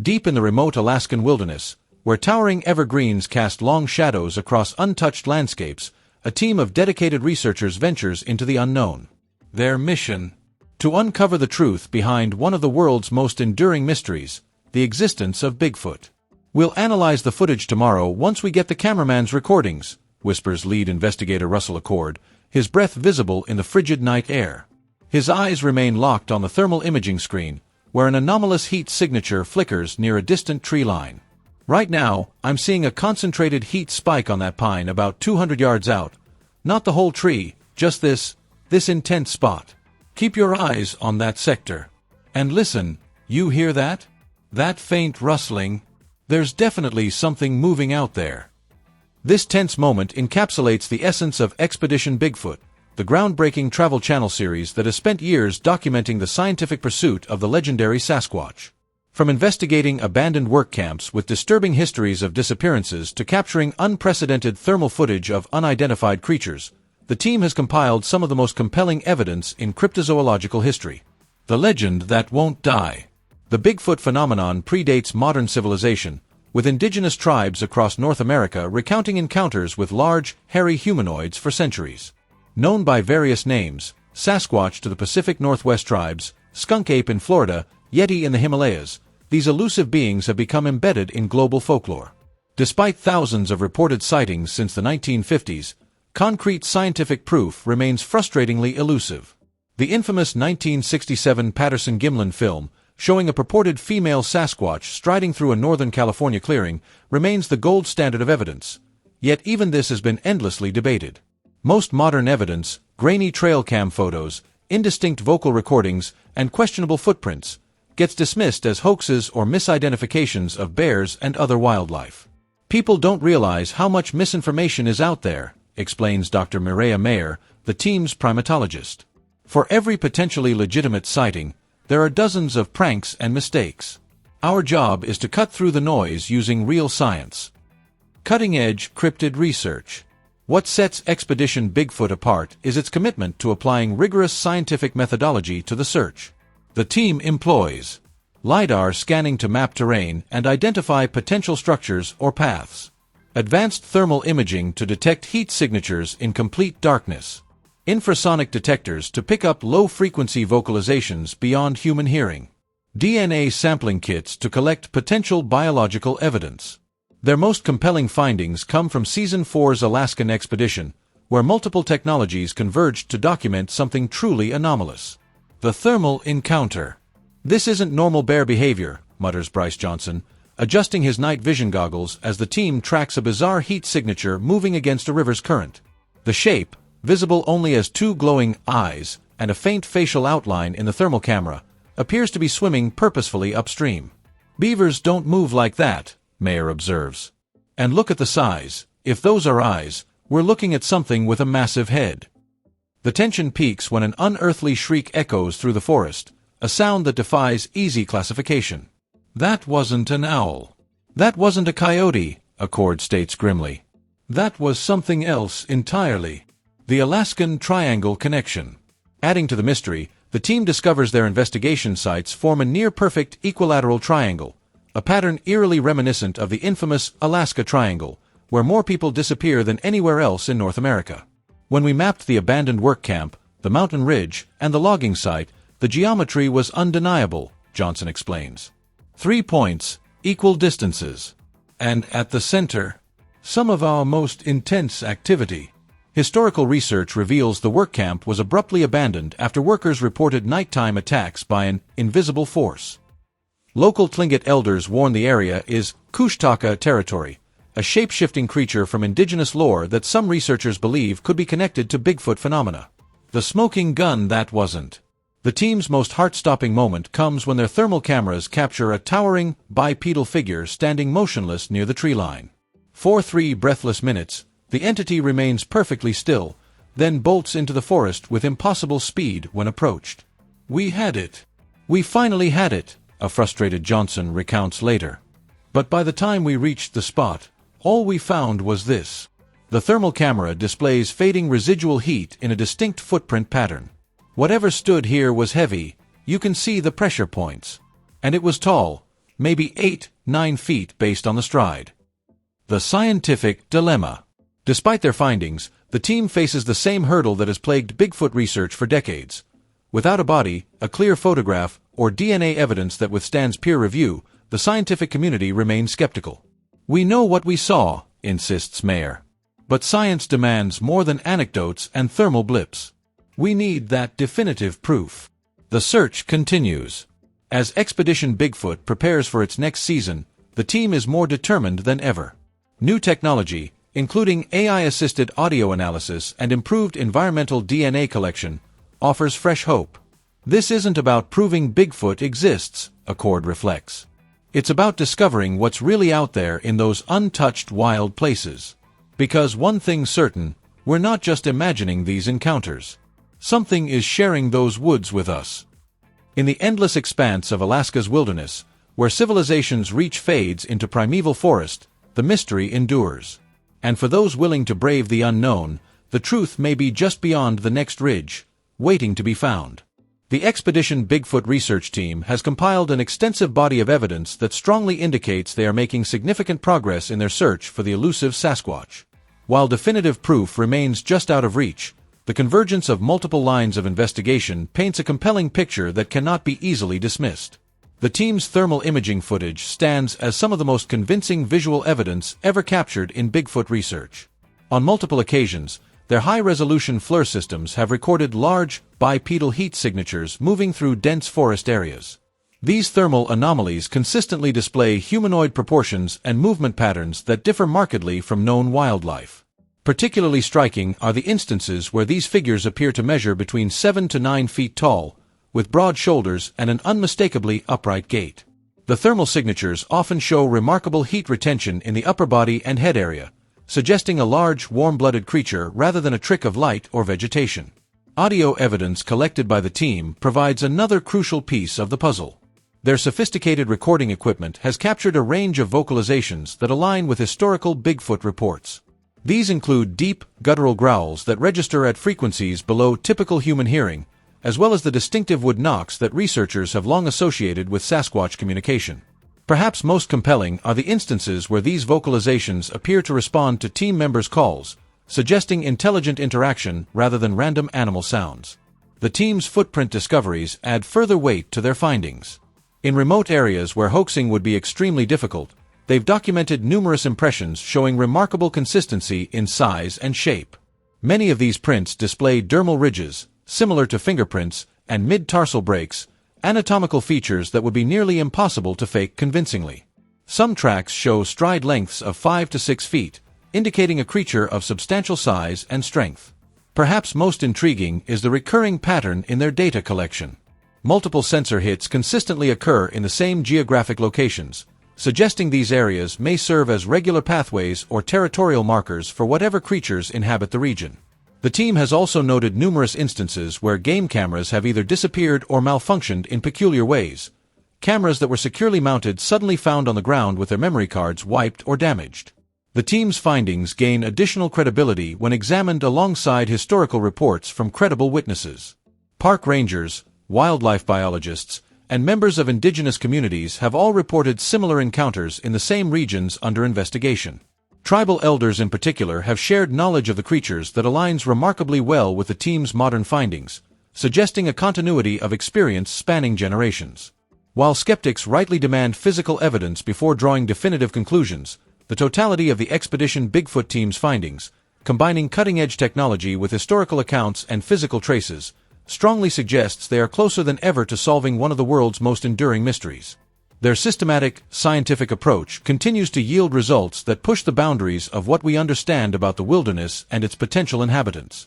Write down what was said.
Deep in the remote Alaskan wilderness, where towering evergreens cast long shadows across untouched landscapes, a team of dedicated researchers ventures into the unknown. Their mission: to uncover the truth behind one of the world's most enduring mysteries, the existence of Bigfoot. "We'll analyze the footage tomorrow once we get the cameraman's recordings," whispers lead investigator Russell Accord, his breath visible in the frigid night air. His eyes remain locked on the thermal imaging screen, where an anomalous heat signature flickers near a distant tree line. "Right now, I'm seeing a concentrated heat spike on that pine about 200 yards out. Not the whole tree, just this intense spot. Keep your eyes on that sector. And listen, you hear that? That faint rustling? There's definitely something moving out there." This tense moment encapsulates the essence of Expedition Bigfoot, the groundbreaking Travel Channel series that has spent years documenting the scientific pursuit of the legendary Sasquatch. From investigating abandoned work camps with disturbing histories of disappearances to capturing unprecedented thermal footage of unidentified creatures, the team has compiled some of the most compelling evidence in cryptozoological history. The legend that won't die. The Bigfoot phenomenon predates modern civilization, with indigenous tribes across North America recounting encounters with large, hairy humanoids for centuries. Known by various names, Sasquatch to the Pacific Northwest tribes, skunk ape in Florida, Yeti in the Himalayas, these elusive beings have become embedded in global folklore. Despite thousands of reported sightings since the 1950s, concrete scientific proof remains frustratingly elusive. The infamous 1967 Patterson-Gimlin film, showing a purported female Sasquatch striding through a Northern California clearing, remains the gold standard of evidence. Yet even this has been endlessly debated. Most modern evidence, grainy trail cam photos, indistinct vocal recordings, and questionable footprints, gets dismissed as hoaxes or misidentifications of bears and other wildlife. "People don't realize how much misinformation is out there," explains Dr. Mireya, the team's primatologist. "For every potentially legitimate sighting, there are dozens of pranks and mistakes. Our job is to cut through the noise using real science." Cutting-edge cryptid research. What sets Expedition Bigfoot apart is its commitment to applying rigorous scientific methodology to the search. The team employs LiDAR scanning to map terrain and identify potential structures or paths, advanced thermal imaging to detect heat signatures in complete darkness, infrasonic detectors to pick up low-frequency vocalizations beyond human hearing, DNA sampling kits to collect potential biological evidence. Their most compelling findings come from Season 4's Alaskan expedition, where multiple technologies converged to document something truly anomalous. The thermal encounter. "This isn't normal bear behavior," mutters Bryce Johnson, adjusting his night vision goggles as the team tracks a bizarre heat signature moving against a river's current. The shape, visible only as two glowing eyes and a faint facial outline in the thermal camera, appears to be swimming purposefully upstream. "Beavers don't move like that," Mayer observes. "And look at the size. If those are eyes, we're looking at something with a massive head." The tension peaks when an unearthly shriek echoes through the forest, a sound that defies easy classification. "That wasn't an owl. That wasn't a coyote," Accord states grimly. "That was something else entirely." The Alaskan Triangle Connection. Adding to the mystery, the team discovers their investigation sites form a near-perfect equilateral triangle, a pattern eerily reminiscent of the infamous Alaska Triangle, where more people disappear than anywhere else in North America. "When we mapped the abandoned work camp, the mountain ridge, and the logging site, the geometry was undeniable," Johnson explains. 3 points, equal distances. And at the center, some of our most intense activity. Historical research reveals the work camp was abruptly abandoned after workers reported nighttime attacks by an invisible force. Local Tlingit elders warn the area is Kushtaka territory, a shape-shifting creature from indigenous lore that some researchers believe could be connected to Bigfoot phenomena. The smoking gun that wasn't. The team's most heart-stopping moment comes when their thermal cameras capture a towering, bipedal figure standing motionless near the tree line. For 3 breathless minutes, the entity remains perfectly still, then bolts into the forest with impossible speed when approached. "We had it. We finally had it," a frustrated Johnson recounts later. "But by the time we reached the spot, all we found was this." The thermal camera displays fading residual heat in a distinct footprint pattern. "Whatever stood here was heavy, you can see the pressure points. And it was tall, maybe 8-9 feet based on the stride. The scientific dilemma. Despite their findings, the team faces the same hurdle that has plagued Bigfoot research for decades. Without a body, a clear photograph, or DNA evidence that withstands peer review, the scientific community remains skeptical. "We know what we saw," insists Mireya. "But science demands more than anecdotes and thermal blips. We need that definitive proof." The search continues. As Expedition Bigfoot prepares for its next season, the team is more determined than ever. New technology, including AI-assisted audio analysis and improved environmental DNA collection, offers fresh hope. This isn't about proving Bigfoot exists, Accord reflects. It's about discovering what's really out there in those untouched wild places. Because one thing's certain, we're not just imagining these encounters. Something is sharing those woods with us. In the endless expanse of Alaska's wilderness, where civilization's reach fades into primeval forest, the mystery endures. And for those willing to brave the unknown, the truth may be just beyond the next ridge, waiting to be found. The Expedition Bigfoot research team has compiled an extensive body of evidence that strongly indicates they are making significant progress in their search for the elusive Sasquatch. While definitive proof remains just out of reach, the convergence of multiple lines of investigation paints a compelling picture that cannot be easily dismissed. The team's thermal imaging footage stands as some of the most convincing visual evidence ever captured in Bigfoot research. On multiple occasions, their high-resolution FLEES systems have recorded large, bipedal heat signatures moving through dense forest areas. These thermal anomalies consistently display humanoid proportions and movement patterns that differ markedly from known wildlife. Particularly striking are the instances where these figures appear to measure between 7 to 9 feet tall, with broad shoulders and an unmistakably upright gait. The thermal signatures often show remarkable heat retention in the upper body and head area, suggesting a large, warm-blooded creature rather than a trick of light or vegetation. Audio evidence collected by the team provides another crucial piece of the puzzle. Their sophisticated recording equipment has captured a range of vocalizations that align with historical Bigfoot reports. These include deep, guttural growls that register at frequencies below typical human hearing, as well as the distinctive wood knocks that researchers have long associated with Sasquatch communication. Perhaps most compelling are the instances where these vocalizations appear to respond to team members' calls, suggesting intelligent interaction rather than random animal sounds. The team's footprint discoveries add further weight to their findings. In remote areas where hoaxing would be extremely difficult, they've documented numerous impressions showing remarkable consistency in size and shape. Many of these prints display dermal ridges, similar to fingerprints, and mid-tarsal breaks, anatomical features that would be nearly impossible to fake convincingly. Some tracks show stride lengths of 5 to 6 feet, indicating a creature of substantial size and strength. Perhaps most intriguing is the recurring pattern in their data collection. Multiple sensor hits consistently occur in the same geographic locations, suggesting these areas may serve as regular pathways or territorial markers for whatever creatures inhabit the region. The team has also noted numerous instances where game cameras have either disappeared or malfunctioned in peculiar ways. Cameras that were securely mounted suddenly found on the ground with their memory cards wiped or damaged. The team's findings gain additional credibility when examined alongside historical reports from credible witnesses. Park rangers, wildlife biologists, and members of indigenous communities have all reported similar encounters in the same regions under investigation. Tribal elders in particular have shared knowledge of the creatures that aligns remarkably well with the team's modern findings, suggesting a continuity of experience spanning generations. While skeptics rightly demand physical evidence before drawing definitive conclusions, the totality of the Expedition Bigfoot team's findings, combining cutting-edge technology with historical accounts and physical traces, strongly suggests they are closer than ever to solving one of the world's most enduring mysteries. Their systematic, scientific approach continues to yield results that push the boundaries of what we understand about the wilderness and its potential inhabitants.